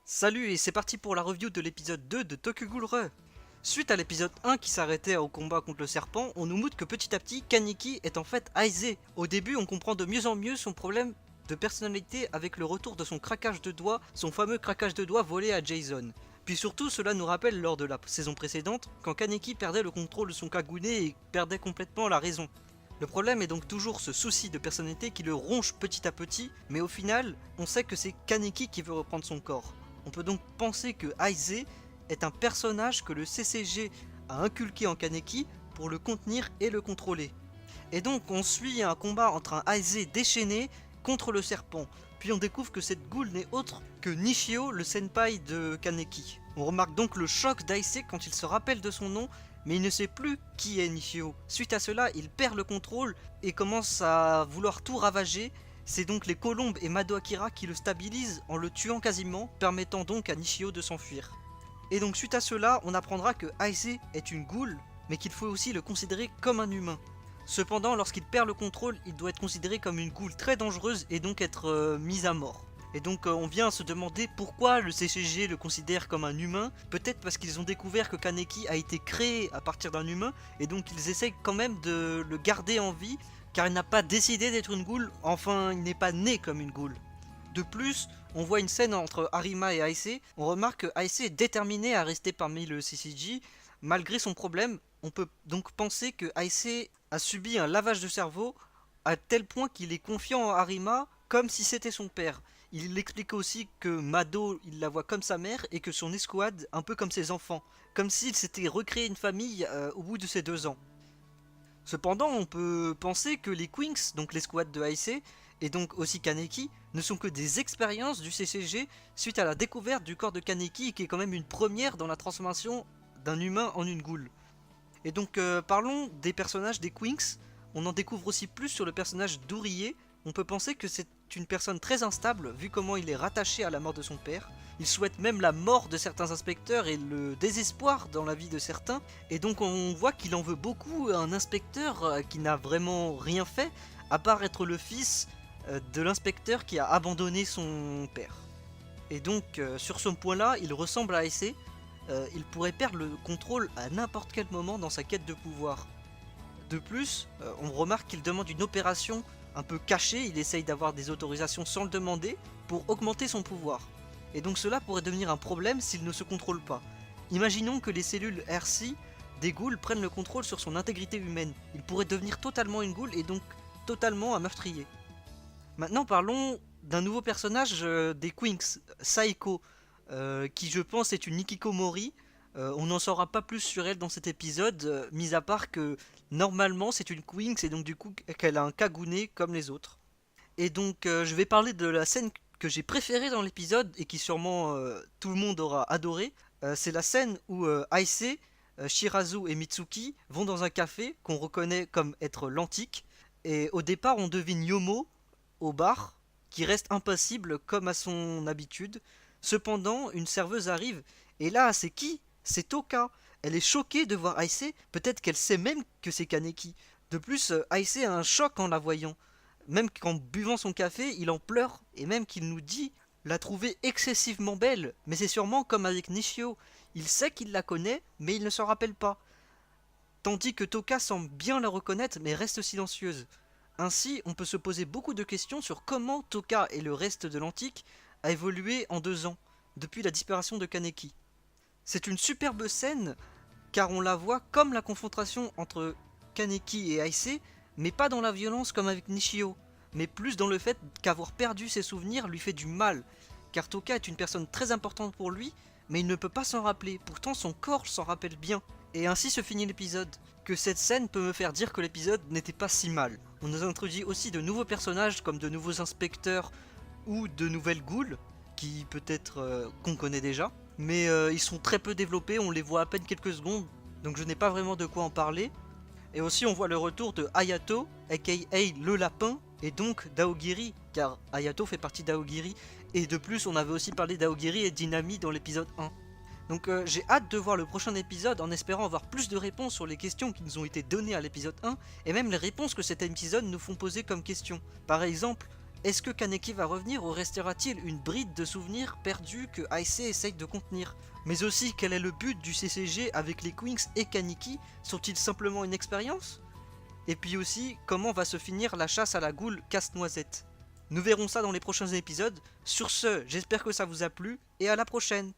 Salut et c'est parti pour la review de l'épisode 2 de Tokyo Re. Suite à l'épisode 1 qui s'arrêtait au combat contre le serpent, on nous montre que petit à petit Kaneki est en fait Aize. Au début on comprend de mieux en mieux son problème de personnalité avec le retour de son craquage de doigts, son fameux craquage de doigts volé à Jason. Puis surtout cela nous rappelle lors de la saison précédente quand Kaneki perdait le contrôle de son Kagune et perdait complètement la raison. Le problème est donc toujours ce souci de personnalité qui le ronge petit à petit, mais au final, on sait que c'est Kaneki qui veut reprendre son corps. On peut donc penser que Aize est un personnage que le CCG a inculqué en Kaneki pour le contenir et le contrôler. Et donc on suit un combat entre un Aize déchaîné contre le serpent, puis on découvre que cette goule n'est autre que Nishio, le senpai de Kaneki. On remarque donc le choc d'Aize quand il se rappelle de son nom, mais il ne sait plus qui est Nishio. Suite à cela, il perd le contrôle et commence à vouloir tout ravager. C'est donc les colombes et Mado Akira qui le stabilisent en le tuant quasiment, permettant donc à Nishio de s'enfuir. Et donc suite à cela, on apprendra que Aize est une goule, mais qu'il faut aussi le considérer comme un humain. Cependant, lorsqu'il perd le contrôle, il doit être considéré comme une goule très dangereuse et donc être mis à mort. Et donc on vient se demander pourquoi le CCG le considère comme un humain. Peut-être parce qu'ils ont découvert que Kaneki a été créé à partir d'un humain, et donc ils essayent quand même de le garder en vie, car il n'a pas décidé d'être une goule, enfin il n'est pas né comme une goule. De plus, on voit une scène entre Arima et Aize, on remarque que Aize est déterminé à rester parmi le CCG, malgré son problème. On peut donc penser que Aize a subi un lavage de cerveau, à tel point qu'il est confiant en Arima comme si c'était son père. Il explique aussi que Mado, il la voit comme sa mère, et que son escouade un peu comme ses enfants, comme s'il s'était recréé une famille au bout de ses 2 ans. Cependant, on peut penser que les Quinks, donc l'escouade de Aize, et donc aussi Kaneki, ne sont que des expériences du CCG suite à la découverte du corps de Kaneki, qui est quand même une première dans la transformation d'un humain en une goule. Et donc parlons des personnages des Quinks. On en découvre aussi plus sur le personnage d'Ourier. On peut penser que c'est une personne très instable vu comment il est rattaché à la mort de son père. Il souhaite même la mort de certains inspecteurs et le désespoir dans la vie de certains. Et donc on voit qu'il en veut beaucoup à un inspecteur qui n'a vraiment rien fait, à part être le fils de l'inspecteur qui a abandonné son père. Et donc sur ce point-là, il ressemble à Aize. Il pourrait perdre le contrôle à n'importe quel moment dans sa quête de pouvoir. De plus, on remarque qu'il demande une opération un peu cachée, il essaye d'avoir des autorisations sans le demander pour augmenter son pouvoir. Et donc cela pourrait devenir un problème s'il ne se contrôle pas. Imaginons que les cellules RC des ghouls prennent le contrôle sur son intégrité humaine. Il pourrait devenir totalement une ghoul et donc totalement un meurtrier. Maintenant parlons d'un nouveau personnage des Quinks, Saeko, qui je pense est une Hikikomori. On n'en saura pas plus sur elle dans cet épisode, mis à part que normalement c'est une Quinks et donc du coup qu'elle a un Kagune comme les autres. Et donc je vais parler de la scène que j'ai préférée dans l'épisode et qui sûrement tout le monde aura adoré. C'est la scène où Aize, Shirazu et Mitsuki vont dans un café qu'on reconnaît comme être l'antique. Et au départ on devine Yomo au bar, qui reste impassible comme à son habitude. Cependant, une serveuse arrive, et là, c'est qui? C'est Toka. Elle est choquée de voir Aize, peut-être qu'elle sait même que c'est Kaneki. De plus, Aize a un choc en la voyant. Même qu'en buvant son café, il en pleure, et même qu'il nous dit la trouver excessivement belle. Mais c'est sûrement comme avec Nishio. Il sait qu'il la connaît, mais il ne s'en rappelle pas. Tandis que Toka semble bien la reconnaître, mais reste silencieuse. Ainsi, on peut se poser beaucoup de questions sur comment Toka et le reste de l'Antique a évolué en 2 ans, depuis la disparition de Kaneki. C'est une superbe scène, car on la voit comme la confrontation entre Kaneki et Aize, mais pas dans la violence comme avec Nishio, mais plus dans le fait qu'avoir perdu ses souvenirs lui fait du mal, car Toka est une personne très importante pour lui, mais il ne peut pas s'en rappeler, pourtant son corps s'en rappelle bien. Et ainsi se finit l'épisode. Que cette scène peut me faire dire que l'épisode n'était pas si mal. On nous introduit aussi de nouveaux personnages comme de nouveaux inspecteurs ou de nouvelles ghouls, qui peut-être qu'on connaît déjà. Mais ils sont très peu développés, on les voit à peine quelques secondes, donc je n'ai pas vraiment de quoi en parler. Et aussi on voit le retour de Hayato, aka le lapin, et donc d'Aogiri, car Hayato fait partie d'Aogiri. Et de plus on avait aussi parlé d'Aogiri et d'Inami dans l'épisode 1. Donc j'ai hâte de voir le prochain épisode en espérant avoir plus de réponses sur les questions qui nous ont été données à l'épisode 1 et même les réponses que cet épisode nous font poser comme questions. Par exemple, Est-ce que Kaneki va revenir ou restera-t-il une bride de souvenirs perdus que Aise essaye de contenir? Mais aussi, quel est le but du CCG avec les Quinks et Kaneki? Sont-ils simplement une expérience? Et puis aussi, comment va se finir la chasse à la goule casse-noisette? Nous verrons ça dans les prochains épisodes. Sur ce, j'espère que ça vous a plu et à la prochaine.